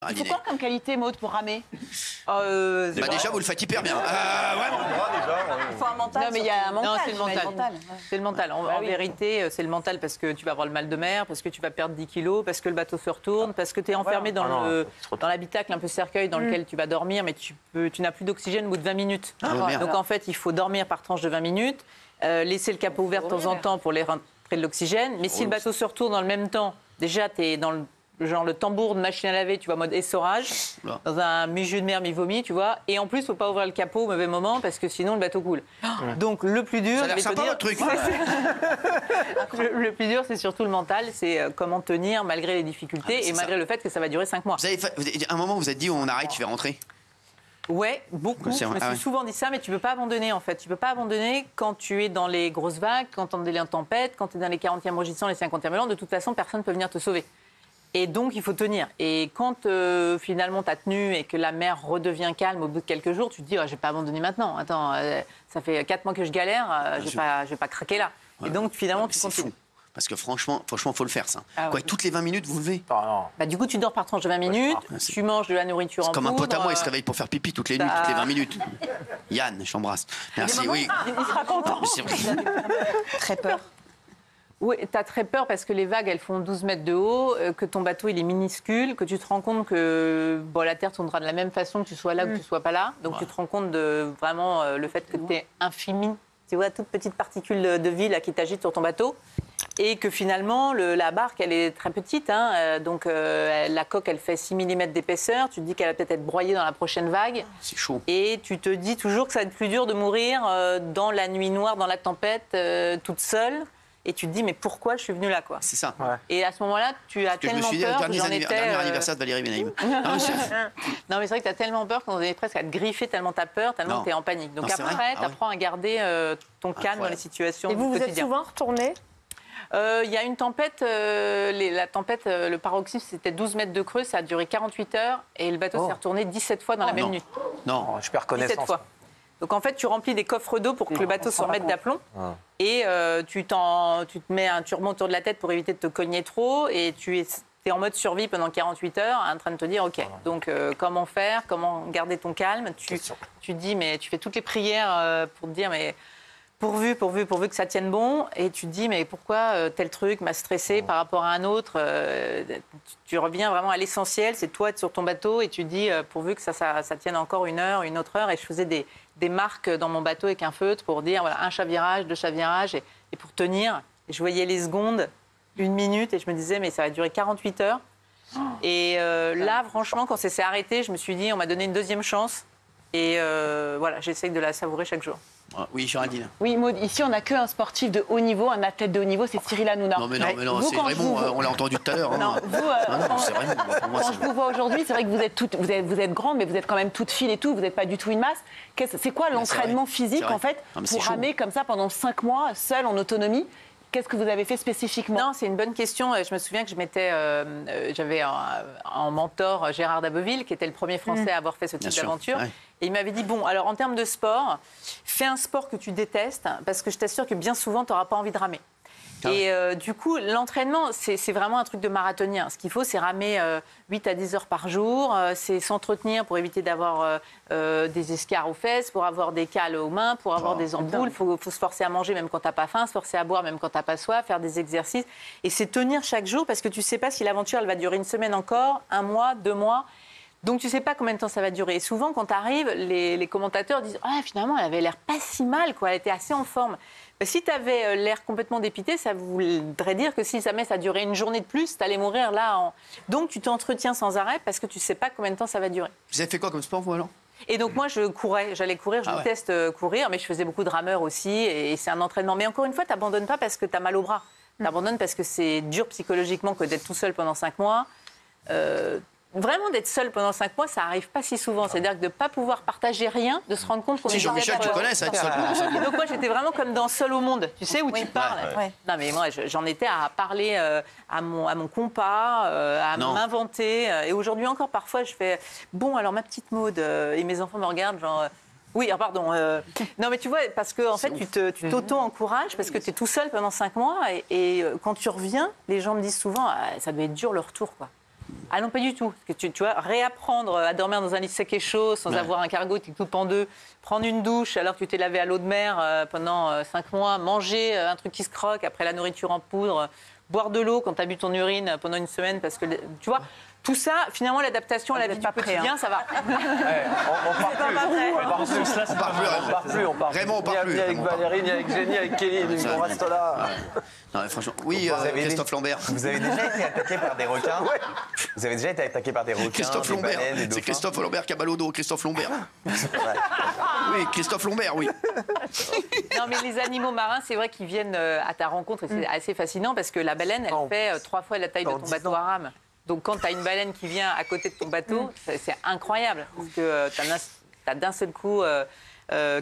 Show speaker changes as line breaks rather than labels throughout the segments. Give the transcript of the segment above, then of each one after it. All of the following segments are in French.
Il faut
dîner.
quoi comme qualité, Maud, pour ramer?
Déjà, vous le faites hyper bien. Vraiment.
Il faut un mental. Non, mais il y a un mental.
Non, c'est le mental. C'est le mental. En vérité, c'est le mental parce que tu vas avoir le mal de mer, parce que tu vas perdre 10 kilos, parce que le bateau se retourne, parce que tu es enfermé dans l'habitacle, un peu cercueil dans lequel tu vas dormir, mais tu n'as plus d'oxygène au bout de 20 minutes. Donc en fait, il faut dormir par tranche de 20 minutes, laisser le capot ouvert de temps en temps pour les rentrer de l'oxygène. Mais si le bateau se retourne dans le même temps, déjà, tu es dans le tambour de machine à laver, tu vois, mode essorage, dans un mi-jus de mer, mi-vomi, tu vois. Et en plus, il ne faut pas ouvrir le capot au mauvais moment parce que sinon, le bateau coule. Donc, le plus dur...
Ça a l'air sympa, votre truc.
Le plus dur, c'est surtout le mental. C'est comment tenir malgré les difficultés et malgré le fait que ça va durer 5 mois.
À un moment, vous vous êtes dit, on arrête, je vais rentrer.
Ouais, beaucoup. Je me suis souvent dit ça, mais tu ne peux pas abandonner, en fait. Tu ne peux pas abandonner quand tu es dans les grosses vagues, quand tu es dans les tempêtes, quand tu es dans les 40e rugissants, les 50e élans. De toute façon, personne ne peut venir te sauver. Et donc, il faut tenir. Et quand finalement tu as tenu et que la mer redevient calme au bout de quelques jours, tu te dis, je ne vais pas abandonner maintenant. Attends, ça fait 4 mois que je galère, je ne vais pas craquer là. Ouais. Et donc, finalement, tu continues.
Parce que franchement, faut le faire, ça. Toutes les 20 minutes, vous levez.
Du coup, tu dors par tranche de 20 minutes, tu manges de la nourriture en poudre.
Comme un pote à moi, il se réveille pour faire pipi toutes les nuits, toutes les 20 minutes. Yann, je t'embrasse. Merci, oui.
Il sera content.
Très peur.
Oui, tu as très peur parce que les vagues, elles font 12 mètres de haut, que ton bateau, il est minuscule, que tu te rends compte que la Terre tournera de la même façon que tu sois là ou que tu ne sois pas là. Donc, tu te rends compte de vraiment le fait que tu es infini. Tu vois, toute petite particule de vie là, qui t'agite sur ton bateau. Et que finalement, la barque, elle est très petite. Donc, la coque, elle fait 6 mm d'épaisseur. Tu te dis qu'elle va peut-être être broyée dans la prochaine vague.
C'est chaud.
Et tu te dis toujours que ça va être plus dur de mourir dans la nuit noire, dans la tempête, toute seule. Et tu te dis, mais pourquoi je suis venue là, quoi.
C'est ça.
Ouais. Et à ce moment-là, tu as tellement peur que j'en étais...
Dernier anniversaire de Valérie Benaïm.
Non, mais c'est vrai que tu as tellement peur qu'on est presque à te griffer tellement tu as peur, tellement tu es en panique. Donc après, tu apprends à garder ton calme dans les situations.
Et vous êtes souvent retourné?
Il y a une tempête, la tempête, le paroxysme, c'était 12 mètres de creux, ça a duré 48 heures et le bateau s'est retourné 17 fois dans la même nuit.
Non,
je perds connaissance.
17 fois. Donc en fait, tu remplis des coffres d'eau pour que le bateau se remette d'aplomb. Et tu mets un turban autour de la tête pour éviter de te cogner trop. Et tu es en mode survie pendant 48 heures, en train de te dire, OK, donc comment faire, comment garder ton calme. Tu dis, mais tu fais toutes les prières pour te dire, mais pourvu que ça tienne bon. Et tu te dis, mais pourquoi tel truc m'a stressé par rapport à un autre. Tu reviens vraiment à l'essentiel, c'est toi être sur ton bateau. Et tu te dis, pourvu que ça tienne encore une heure, une autre heure. Et je faisais des marques dans mon bateau avec un feutre pour dire, voilà, un chavirage, 2 chavirages. Et pour tenir, je voyais les secondes, 1 minute. Et je me disais, mais ça va durer 48 heures. Et là, franchement, quand ça s'est arrêté, je me suis dit, on m'a donné une deuxième chance. Et voilà, j'essaye de la savourer chaque jour.
Oui, Géraldine.
Oui, Maud, ici, on n'a qu'un sportif de haut niveau, un athlète de haut niveau, c'est Cyril Hanouna.
Non, mais non, c'est Raymond, on l'a entendu tout à l'heure.
Non,
c'est Raymond.
Quand je vous vois aujourd'hui, c'est vrai que vous êtes grande, mais vous êtes quand même toute fine et tout, vous n'êtes pas du tout une masse. C'est quoi l'entraînement physique, en fait, pour ramer comme ça pendant 5 mois, seul, en autonomie? Qu'est-ce que vous avez fait spécifiquement?
Non, c'est une bonne question. Je me souviens que j'avais en mentor Gérard Daboville, qui était le premier Français à avoir fait ce type d'aventure. Ouais. Et il m'avait dit, bon, alors en termes de sport, fais un sport que tu détestes, parce que je t'assure que bien souvent, tu n'auras pas envie de ramer. Et du coup, l'entraînement, c'est vraiment un truc de marathonien. Ce qu'il faut, c'est ramer 8 à 10 heures par jour, c'est s'entretenir pour éviter d'avoir des escarres aux fesses, pour avoir des cales aux mains, pour avoir des ampoules. Il faut se forcer à manger même quand tu n'as pas faim, se forcer à boire même quand tu n'as pas soif, faire des exercices. Et c'est tenir chaque jour parce que tu ne sais pas si l'aventure elle va durer 1 semaine encore, 1 mois, 2 mois. Donc tu ne sais pas combien de temps ça va durer. Et souvent, quand tu arrives, les commentateurs disent « Ah, finalement, elle avait l'air pas si mal, quoi. Elle était assez en forme ». Si tu avais l'air complètement dépité, ça voudrait dire que si jamais ça durait 1 journée de plus, tu allais mourir là. Donc tu t'entretiens sans arrêt parce que tu ne sais pas combien de temps ça va durer.
Vous avez fait quoi comme sport, vous, alors?
Et donc moi, j'allais courir, je déteste courir, mais je faisais beaucoup de rameur aussi, et c'est un entraînement. Mais encore une fois, tu n'abandonnes pas parce que tu as mal au bras. Tu abandonnes parce que c'est dur psychologiquement que d'être tout seul pendant 5 mois. Vraiment, d'être seul pendant 5 mois, ça n'arrive pas si souvent. C'est-à-dire que de ne pas pouvoir partager rien, de se rendre compte qu'on est...
Si, Jean-Michel, tu connais ça, être seul pendant 5 mois.
Donc moi, j'étais vraiment comme dans Seul au monde, tu sais, où tu parles. Non, mais moi, j'en étais à parler à mon compas, à m'inventer. Et aujourd'hui encore, parfois, je fais « Bon, alors ma petite Maud », et mes enfants me regardent genre... Oui, alors pardon. Non, mais tu vois, parce que en fait, tu t'auto-encourages parce que tu es tout seul pendant 5 mois. Et quand tu reviens, les gens me disent souvent ça devait être dur le retour, quoi. Ah non, pas du tout. Parce que tu vois, réapprendre à dormir dans un lit sec et chaud, sans avoir un cargo qui coupe en deux, prendre une douche alors que tu t'es lavé à l'eau de mer pendant 5 mois, manger un truc qui se croque, après la nourriture en poudre, boire de l'eau quand tu as bu ton urine pendant une semaine, parce que, tu vois, tout ça, finalement, l'adaptation à la vie du quotidien, ça va.
On part plus.
Vraiment, on part plus.
Ni avec Valérie, ni avec Jenny, avec Kelly, on reste là.
Non, mais franchement, oui, Christophe Lambert.
Vous avez déjà été attaqué par des requins? Vous avez déjà été attaqué par des requins?
Christophe Lambert. C'est Christophe Lambert qui a mal au dos. Christophe Lambert. Oui, Christophe Lambert, oui.
Non, mais les animaux marins, c'est vrai qu'ils viennent à ta rencontre et c'est assez fascinant parce que la baleine, elle fait 3 fois la taille de ton bateau à rame. Donc quand tu as une baleine qui vient à côté de ton bateau, c'est incroyable. Parce que tu as d'un seul coup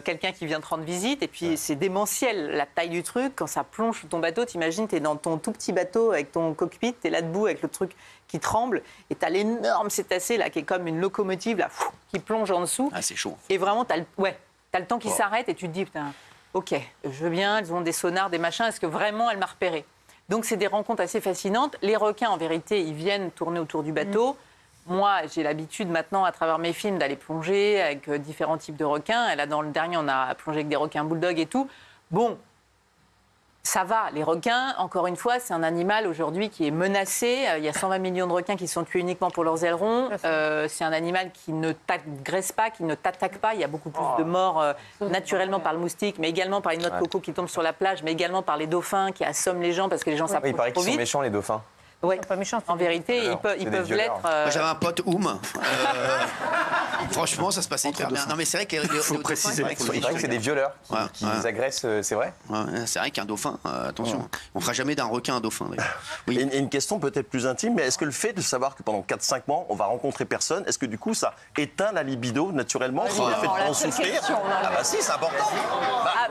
quelqu'un qui vient te rendre visite et puis c'est démentiel la taille du truc. Quand ça plonge sous ton bateau, t'imagines, tu es dans ton tout petit bateau avec ton cockpit, tu es là debout avec le truc qui tremble et tu as l'énorme cétacé là, qui est comme une locomotive là, qui plonge en dessous.
Ah, c'est chaud.
Et vraiment, tu as le temps qui s'arrête et tu te dis, putain, ok, je veux bien, elles ont des sonars, des machins, est-ce que vraiment elle m'a repéré? Donc, c'est des rencontres assez fascinantes. Les requins, en vérité, ils viennent tourner autour du bateau. Moi, j'ai l'habitude maintenant, à travers mes films, d'aller plonger avec différents types de requins. Et là, dans le dernier, on a plongé avec des requins bulldogs et tout. Bon, ça va. Les requins, encore une fois, c'est un animal aujourd'hui qui est menacé. Il y a 120 millions de requins qui sont tués uniquement pour leurs ailerons. C'est un animal qui ne t'agresse pas, qui ne t'attaque pas. Il y a beaucoup plus de morts naturellement par le moustique, mais également par les noix de coco qui tombent sur la plage, mais également par les dauphins qui assomment les gens parce que les gens s'approchent trop vite.
Il paraît qu'ils sont méchants, les dauphins.
Oui, pas méchant. En vérité, ils peuvent l'être.
Moi, j'avais un pote franchement, ça se passait hyper bien. Non, mais c'est vrai qu'il
faut préciser. Il paraît que c'est des violeurs qui les agressent, c'est vrai?
C'est vrai qu'un dauphin, attention, on fera jamais d'un requin un dauphin.
Oui. Et une question peut-être plus intime, mais est-ce que le fait de savoir que pendant 4-5 mois, on va rencontrer personne, est-ce que du coup, ça éteint la libido naturellement? Le fait de en souffrir? Ah bah si, c'est important.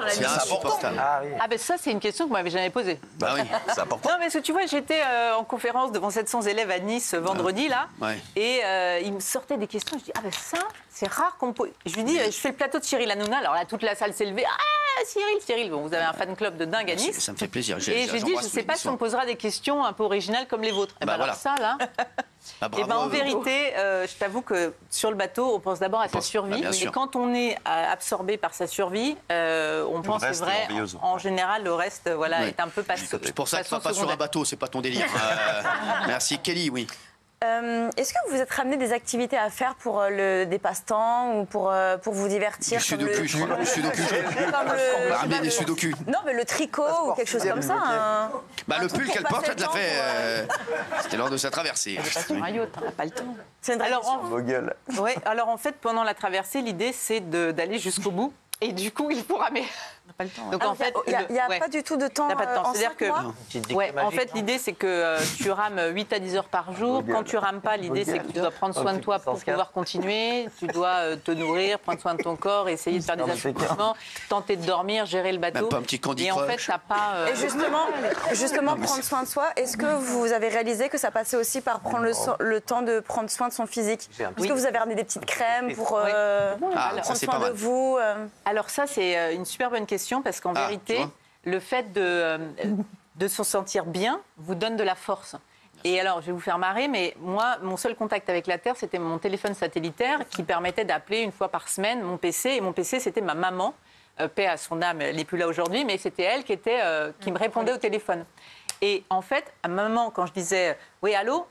C'est insupportable.
Ah ben ça, c'est une question que vous m'avez jamais posée.
Bah oui,
c'est important.
Non, mais tu vois, j'étais en conférence devant 700 élèves à Nice vendredi, là, et il me sortait des questions. Je dis, ah ben ça, c'est rare qu'on me pose. Je lui dis, je fais le plateau de Cyril Hanouna. Alors là, toute la salle s'est levée. Ah, Cyril. Bon, vous avez un fan club de dingue à Nice.
Ça me fait plaisir.
Et j'ai dit, je ne sais pas si on me posera des questions un peu originales comme les vôtres. Et ben alors ça, là... Et ben en vérité, je t'avoue que sur le bateau, on pense d'abord à sa survie. Et quand on est absorbé par sa survie, on pense que c'est vrai. En général, le reste, est un peu passé.
C'est pour ça que pas sur un bateau, c'est pas ton délire. Merci, Kelly, oui.
Est-ce que vous êtes ramené des activités à faire pour des passe-temps ou pour vous divertir?
Du sudoku, je crois. Du sudoku. On va ramener des sudoku.
Non, mais le tricot ou quelque chose comme ça.
Le pull qu'elle porte, elle l'a fait. C'était lors de sa traversée.
Sur un yacht, on n'a pas le temps.
Alors
en fait, pendant la traversée, l'idée, c'est d'aller jusqu'au bout. Et du coup, il faut ramer. On n'a pas le temps. Donc,
en fait, il n'y a pas du tout de temps.
C'est-à-dire que, en fait, l'idée, c'est que tu rames 8 à 10 heures par jour. Quand tu rames pas, l'idée, c'est que tu dois prendre soin de toi pour pouvoir continuer. Tu dois te nourrir, prendre soin de ton corps, essayer de faire des assouplissements, tenter de dormir, gérer le bateau.
Même pas un petit Candy
Et en fait, t'as pas.
Et justement, prendre soin de soi. Est-ce que vous avez réalisé que ça passait aussi par prendre le temps de prendre soin de son physique? Est-ce que vous avez ramené des petites crèmes pour prendre soin de vous?
Alors ça, c'est une super bonne question parce qu'en vérité, le fait de se sentir bien vous donne de la force. Et alors, je vais vous faire marrer, mais moi, mon seul contact avec la Terre, c'était mon téléphone satellitaire qui permettait d'appeler une fois par semaine mon PC. Et mon PC, c'était ma maman. Paix à son âme, elle n'est plus là aujourd'hui, mais c'était elle qui me répondait au téléphone. Et en fait, à ma maman, quand je disais « Oui, allô ?»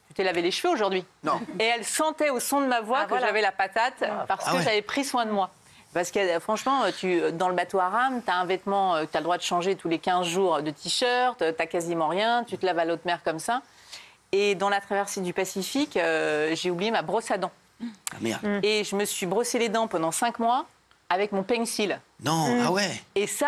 Tu t'es lavé les cheveux aujourd'hui?
Non.
Et elle sentait au son de ma voix que j'avais la patate parce que j'avais pris soin de moi. Parce que franchement, dans le bateau à rame, tu as un vêtement, tu as le droit de changer tous les 15 jours de t-shirt, tu n'as quasiment rien, tu te laves à l'eau de mer comme ça. Et dans la traversée du Pacifique, j'ai oublié ma brosse à dents.
Ah merde.
Et je me suis brossé les dents pendant 5 mois avec mon pencil.
Non, ah ouais.
Et ça,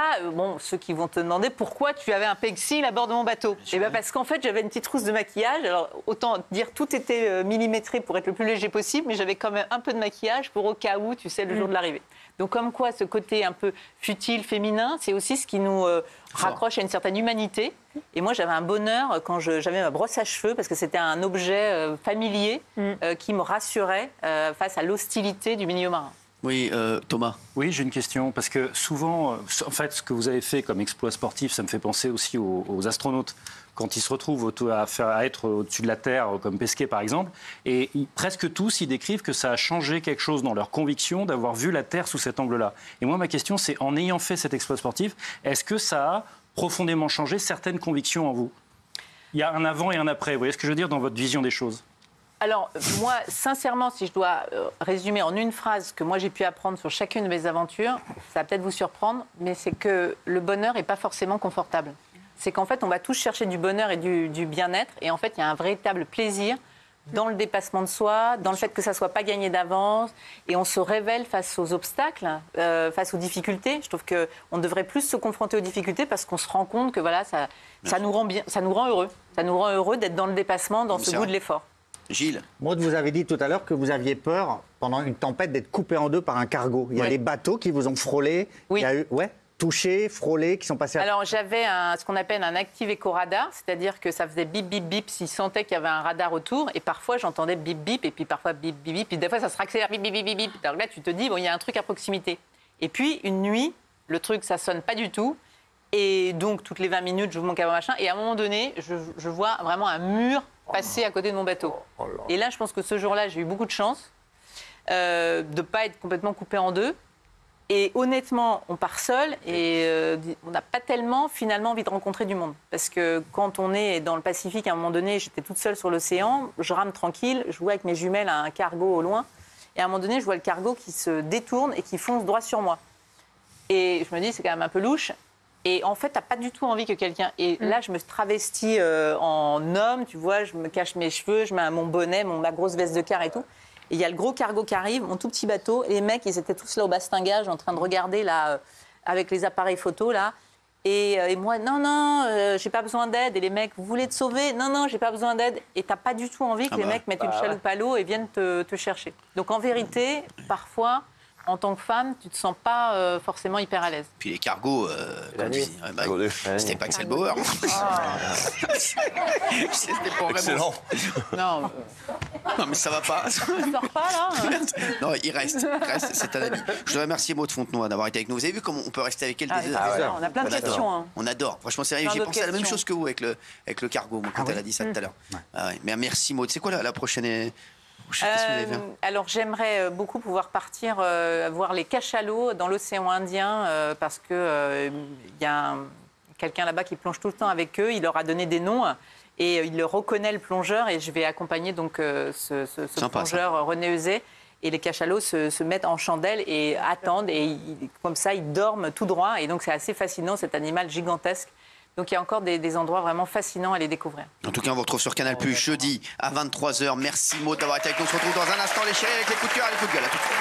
ceux qui vont te demander pourquoi tu avais un pencil à bord de mon bateau. Et bien parce qu'en fait, j'avais une petite trousse de maquillage. Alors, autant dire, tout était millimétré pour être le plus léger possible, mais j'avais quand même un peu de maquillage pour au cas où, tu sais, le jour de l'arrivée. Donc, comme quoi, ce côté un peu futile, féminin, c'est aussi ce qui nous raccroche à une certaine humanité. Et moi, j'avais un bonheur quand j'avais ma brosse à cheveux, parce que c'était un objet familier qui me rassurait face à l'hostilité du milieu marin.
Oui, Thomas.
Oui, j'ai une question, parce que souvent, en fait, ce que vous avez fait comme exploit sportif, ça me fait penser aussi aux astronautes, quand ils se retrouvent à être au-dessus de la Terre, comme Pesquet par exemple, et presque tous, ils décrivent que ça a changé quelque chose dans leur conviction d'avoir vu la Terre sous cet angle-là. Et moi, ma question, c'est, en ayant fait cet exploit sportif, est-ce que ça a profondément changé certaines convictions en vous? Il y a un avant et un après, vous voyez ce que je veux dire, dans votre vision des choses?
Alors, moi, sincèrement, si je dois résumer en une phrase ce que moi j'ai pu apprendre sur chacune de mes aventures, ça va peut-être vous surprendre, mais c'est que le bonheur n'est pas forcément confortable. C'est qu'en fait, on va tous chercher du bonheur et du bien-être, et en fait, il y a un véritable plaisir dans le dépassement de soi, dans le fait que ça ne soit pas gagné d'avance, et on se révèle face aux obstacles, face aux difficultés. Je trouve qu'on devrait plus se confronter aux difficultés parce qu'on se rend compte que voilà, ça nous rend bien, ça nous rend heureux. Ça nous rend heureux d'être dans le dépassement, dans ce goût de l'effort.
Gilles.
Maud, vous avez dit tout à l'heure que vous aviez peur, pendant une tempête, d'être coupé en deux par un cargo. Il y a des bateaux qui vous ont frôlé.
Oui.
Il y a eu, touchés, frôlés, qui sont passés à...
Alors, j'avais ce qu'on appelle un active éco-radar, c'est-à-dire que ça faisait bip, bip, bip s'il sentait qu'il y avait un radar autour. Et parfois, j'entendais bip, bip, et puis parfois bip, bip, bip. Puis des fois, ça se raccélère, bip, bip, bip, bip, bip. Alors là, tu te dis, bon, il y a un truc à proximité. Et puis, une nuit, le truc, ça sonne pas du tout. Et donc, toutes les 20 minutes, j'ouvre mon cabane machin. Et à un moment donné, je vois vraiment un mur passer à côté de mon bateau. Et là, je pense que ce jour-là, j'ai eu beaucoup de chance de ne pas être complètement coupé en deux. Et honnêtement, on part seul et on n'a pas tellement finalement envie de rencontrer du monde. Parce que quand on est dans le Pacifique, à un moment donné, j'étais toute seule sur l'océan, je rame tranquille, je vois avec mes jumelles un cargo au loin. Et à un moment donné, je vois le cargo qui se détourne et qui fonce droit sur moi. Et je me dis, c'est quand même un peu louche. Et en fait, tu n'as pas du tout envie que quelqu'un... Et là, je me travestis en homme, tu vois, je me cache mes cheveux, je mets mon bonnet, ma grosse veste de quart et tout. Et il y a le gros cargo qui arrive, mon tout petit bateau. Et les mecs, ils étaient tous là au bastingage en train de regarder là, avec les appareils photo là. Et moi, non, j'ai pas besoin d'aide. Et les mecs, vous voulez te sauver? Non, j'ai pas besoin d'aide. Et t'as pas du tout envie que les mecs mettent une chaloupe à l'eau et viennent te chercher. Donc en vérité, parfois, en tant que femme, tu te sens pas forcément hyper à l'aise.
Puis les cargos, comme tu dis, c'était pas Axel Bauer. C'était pas vraiment...
Non,
mais ça va pas.
ça sort pas là.
Non, il reste, c'est un ami. Je voudrais remercier Maud Fontenoy d'avoir été avec nous. Vous avez vu comment on peut rester avec elle des heures?
On a plein de questions. Hein.
On adore. Franchement, c'est vrai. J'ai pensé à la même chose que vous avec le cargo, moi, quand elle a dit ça tout à l'heure. Mais merci Maud. C'est quoi la prochaine...
Alors j'aimerais beaucoup pouvoir partir voir les cachalots dans l'océan Indien parce que y a quelqu'un là-bas qui plonge tout le temps avec eux. Il leur a donné des noms et il le reconnaît, le plongeur, et je vais accompagner donc ce plongeur René Euzet. Et les cachalots se mettent en chandelle et attendent et comme ça ils dorment tout droit, et donc c'est assez fascinant, cet animal gigantesque. Donc il y a encore des endroits vraiment fascinants à les découvrir.
En tout cas, on vous retrouve sur Canal+, jeudi à 23h. Merci Maud d'avoir été avec nous. On se retrouve dans un instant, les chéris, avec les coups de cœur et les coups de gueule. À tout de suite.